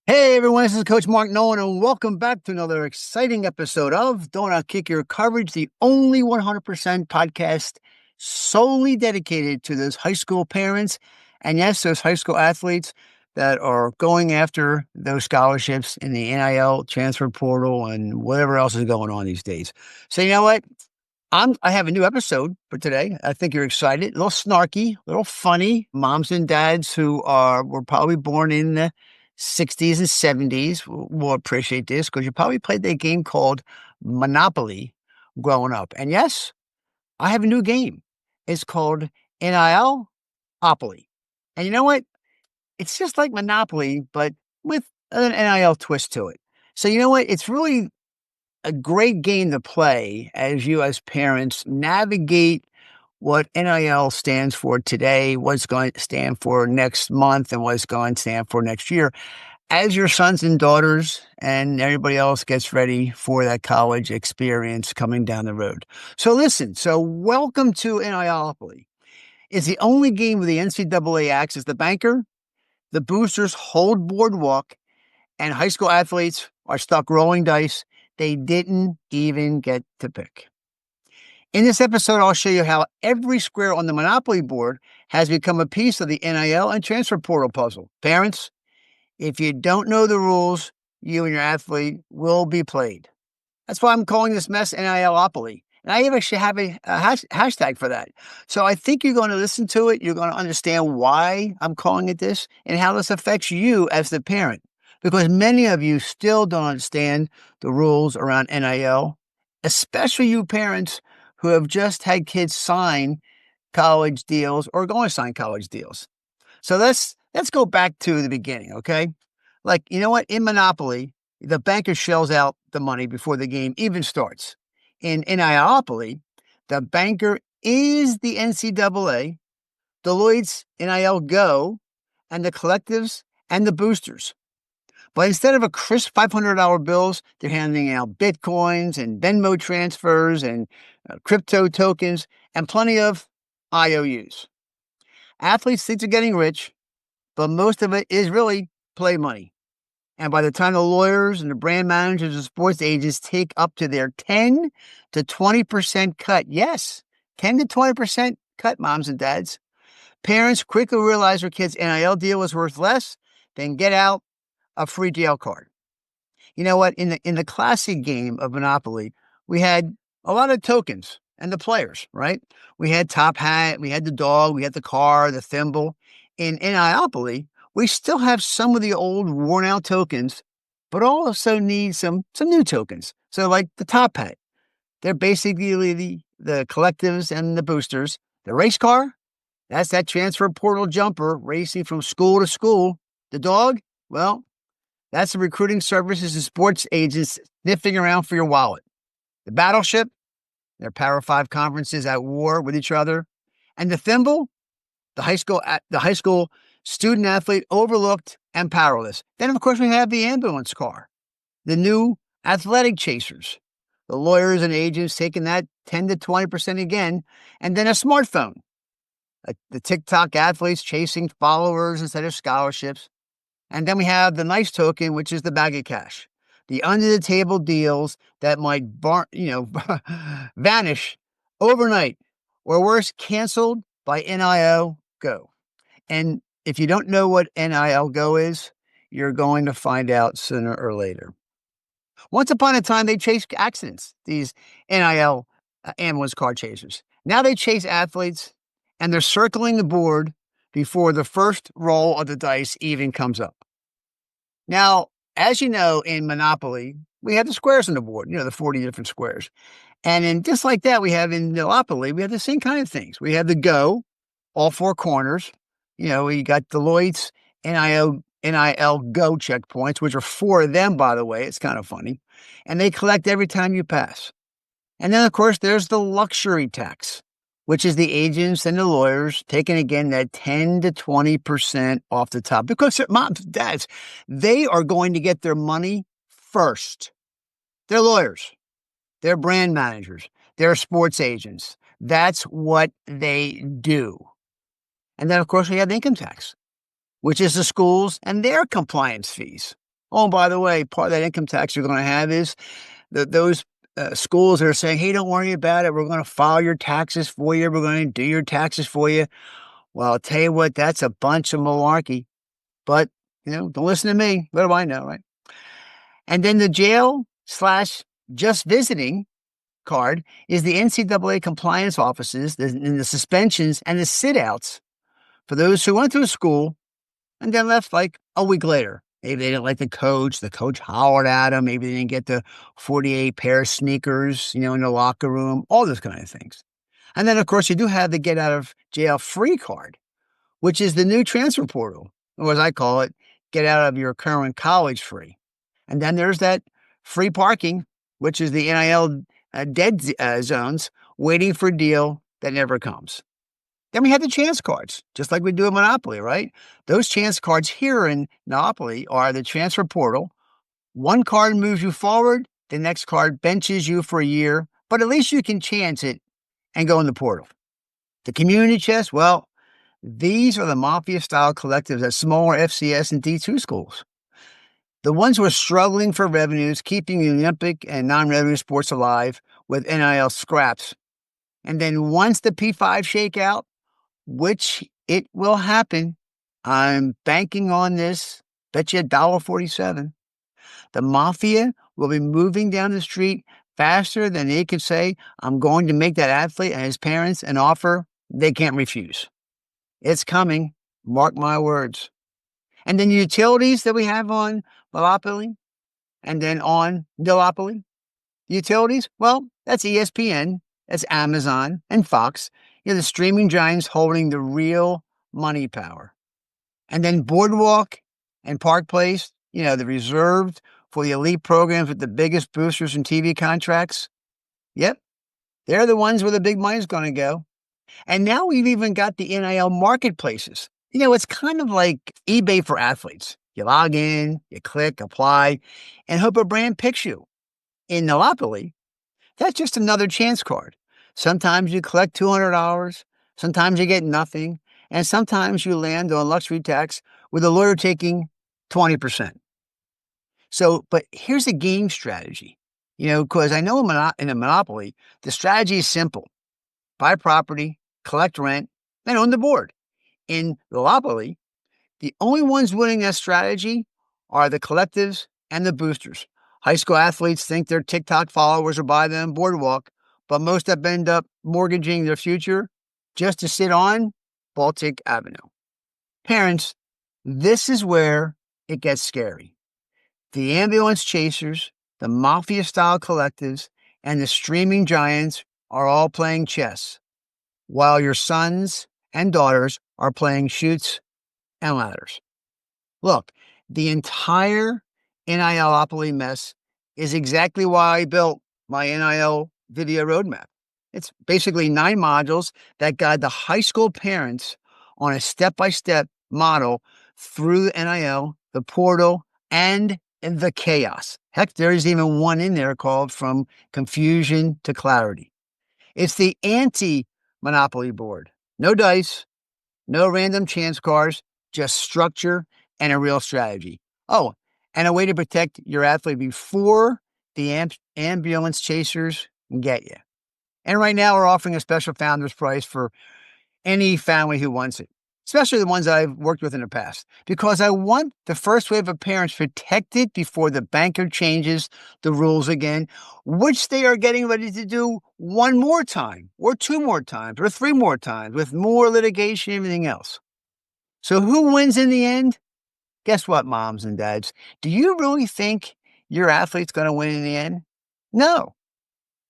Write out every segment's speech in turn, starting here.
Hey everyone, this is Coach Mark Nolan, and welcome back to another exciting episode of Don't Outkick Your Coverage, the only 100% podcast solely dedicated to those high school parents and yes, those high school athletes that are going after those scholarships in the NIL transfer portal and whatever else is going on these days. So you know what? I have a new episode for today. I think you're excited. A little snarky, a little funny. Moms and dads who were probably born in the 60s and 70s will appreciate this because you probably played that game called Monopoly growing up. And yes, I have a new game. It's called NILopoly. And you know what? It's just like Monopoly, but with an NIL twist to it. So you know what? It's really a great game to play as you, as parents, navigate what NIL stands for today, what's going to stand for next month, and what's going to stand for next year, as your sons and daughters and everybody else gets ready for that college experience coming down the road. So listen, welcome to NILopoly. It's the only game where the NCAA acts as the banker, the boosters hold boardwalk, and high school athletes are stuck rolling dice they didn't even get to pick. In this episode, I'll show you how every square on the Monopoly board has become a piece of the NIL and transfer portal puzzle. Parents, if you don't know the rules, you and your athlete will be played. That's why I'm calling this mess NILopoly. And I even actually have a hashtag for that. So I think you're going to listen to it. You're going to understand why I'm calling it this and how this affects you as the parent. Because many of you still don't understand the rules around NIL, especially you parents who have just had kids sign college deals or going to sign college deals. So let's go back to the beginning, okay? Like, you know what? In Monopoly, the banker shells out the money before the game even starts. In NILopoly, the banker is the NCAA, Deloitte's NIL Go, and the collectives and the boosters. But instead of a crisp $500 bills, they're handing out Bitcoins and Venmo transfers and crypto tokens and plenty of IOUs. Athletes think they're getting rich, but most of it is really play money. And by the time the lawyers and the brand managers and sports agents take up to their 10 to 20% cut, yes, 10 to 20% cut, moms and dads, parents quickly realize their kid's NIL deal is worth less than get out a free jail card. You know what? In the classic game of Monopoly, we had a lot of tokens and the players, right? We had Top Hat, we had the dog, we had the car, the thimble. In NILopoly, we still have some of the old worn out tokens, but also need some new tokens. So like the Top Hat, they're basically the collectives and the boosters. The race car, that's that transfer portal jumper racing from school to school. The dog, well, that's the recruiting services and sports agents sniffing around for your wallet. The battleship, their Power 5 conferences at war with each other. And the thimble, the high school student athlete overlooked and powerless. Then, of course, we have the ambulance car, the new athletic chasers, the lawyers and agents taking that 10 to 20% again, and then a smartphone, the TikTok athletes chasing followers instead of scholarships. And then we have the nice token, which is the bag of cash, the under the table deals that might vanish overnight or worse, canceled by NIL Go. And if you don't know what NIL Go is, you're going to find out sooner or later. Once upon a time, they chased accidents, these NIL ambulance car chasers. Now they chase athletes, and they're circling the board before the first roll of the dice even comes up. Now, as you know, in Monopoly, we have the squares on the board, the 40 different squares. And just like that, we have in NILopoly, we have the same kind of things. We have the Go, all four corners. We got Deloitte's NIL Go checkpoints, which are 4 of them, by the way. It's kind of funny. And they collect every time you pass. And then, of course, there's the luxury tax, which is the agents and the lawyers taking, again, that 10 to 20% off the top. Because moms, dads, they are going to get their money first. They're lawyers. They're brand managers. They're sports agents. That's what they do. And then, of course, we have income tax, which is the schools and their compliance fees. Oh, and by the way, part of that income tax you're going to have is those schools that are saying, hey, don't worry about it. We're going to file your taxes for you. We're going to do your taxes for you. Well, I'll tell you what, that's a bunch of malarkey. But, don't listen to me. What do I know, right? And then the jail/just visiting card is the NCAA compliance offices, and the suspensions and the sit-outs for those who went to a school and then left like a week later. Maybe they didn't like the coach hollered at them, maybe they didn't get the 48 pair of sneakers, in the locker room, all those kind of things. And then, of course, you do have the get out of jail free card, which is the new transfer portal, or as I call it, get out of your current college free. And then there's that free parking, which is the NIL dead zones, waiting for a deal that never comes. Then we have the chance cards, just like we do in Monopoly, right? Those chance cards here in Monopoly are the transfer portal. One card moves you forward, the next card benches you for a year, but at least you can chance it and go in the portal. The community chest, well, these are the mafia-style collectives at smaller FCS and D2 schools. The ones who are struggling for revenues, keeping the Olympic and non-revenue sports alive with NIL scraps. And then once the P5 shakeout, which it will happen, I'm banking on this, bet you $1.47. The mafia will be moving down the street faster than they can say, I'm going to make that athlete and his parents an offer they can't refuse. It's coming, mark my words. And then the utilities that we have on NILopoly and then on NILopoly. Utilities, well, that's ESPN, that's Amazon and Fox, the streaming giants holding the real money power. And then Boardwalk and Park Place, the reserved for the elite programs with the biggest boosters and TV contracts. Yep, they're the ones where the big money's going to go. And now we've even got the NIL marketplaces. It's kind of like eBay for athletes. You log in, you click, apply, and hope a brand picks you. In NILopoly, that's just another chance card. Sometimes you collect $200, sometimes you get nothing, and sometimes you land on luxury tax with a lawyer taking 20%. So, but here's a game strategy, because I know in a monopoly, the strategy is simple. Buy property, collect rent, and own the board. In NILopoly, the only ones winning that strategy are the collectives and the boosters. High school athletes think their TikTok followers will buy them Boardwalk, but most have end up mortgaging their future just to sit on Baltic Avenue. Parents, this is where it gets scary. The ambulance chasers, the mafia-style collectives, and the streaming giants are all playing chess, while your sons and daughters are playing chutes and ladders. Look, the entire NILopoly mess is exactly why I built my NIL video roadmap. It's basically 9 modules that guide the high school parents on a step-by-step model through the NIL, the portal, and the chaos. Heck, there's even one in there called From Confusion to Clarity. It's the anti-monopoly board. No dice, no random chance cards, just structure and a real strategy. Oh, and a way to protect your athlete before the ambulance chasers get you. And right now we're offering a special founder's price for any family who wants it, especially the ones I've worked with in the past, because I want the first wave of parents protected before the banker changes the rules again, which they are getting ready to do one more time, or 2 more times, or 3 more times, with more litigation and everything else. So who wins in the end? Guess what, moms and dads? Do you really think your athlete's going to win in the end? No.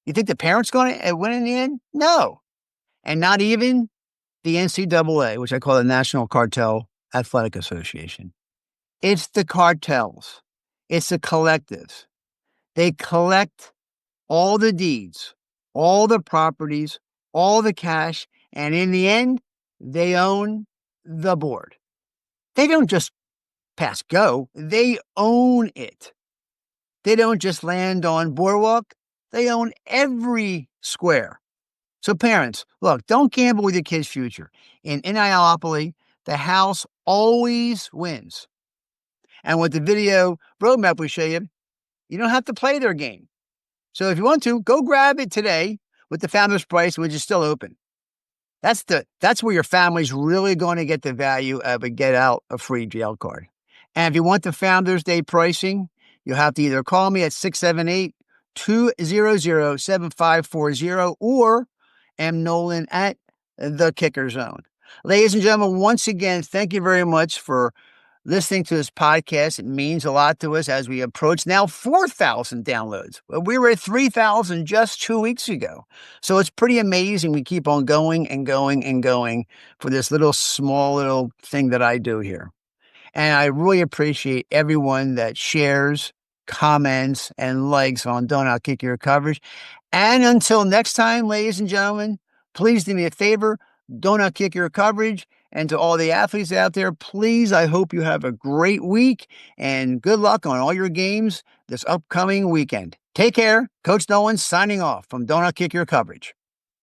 You think the parent's going to win in the end? No. And not even the NCAA, which I call the National Cartel Athletic Association. It's the cartels. It's the collectives. They collect all the deeds, all the properties, all the cash, and in the end, they own the board. They don't just pass go, they own it. They don't just land on Boardwalk, they own every square. So parents, look, don't gamble with your kid's future. In NILopoly, the house always wins. And with the video roadmap we show you, you don't have to play their game. So if you want to, go grab it today with the Founders Price, which is still open. That's where your family's really going to get the value of a get out a free jail card. And if you want the Founders Day pricing, you'll have to either call me at 678-200-7540 or M. Nolan at the Kicker Zone. Ladies and gentlemen, once again, thank you very much for listening to this podcast. It means a lot to us as we approach now 4,000 downloads. We were at 3,000 just 2 weeks ago. So it's pretty amazing. We keep on going and going and going for this small little thing that I do here. And I really appreciate everyone that shares, comments, and likes on Don't Outkick Your Coverage. And until next time, ladies and gentlemen, please do me a favor. Don't outkick your coverage. And to all the athletes out there, please, I hope you have a great week and good luck on all your games this upcoming weekend. Take care. Coach Nolan signing off from Don't Outkick Your Coverage.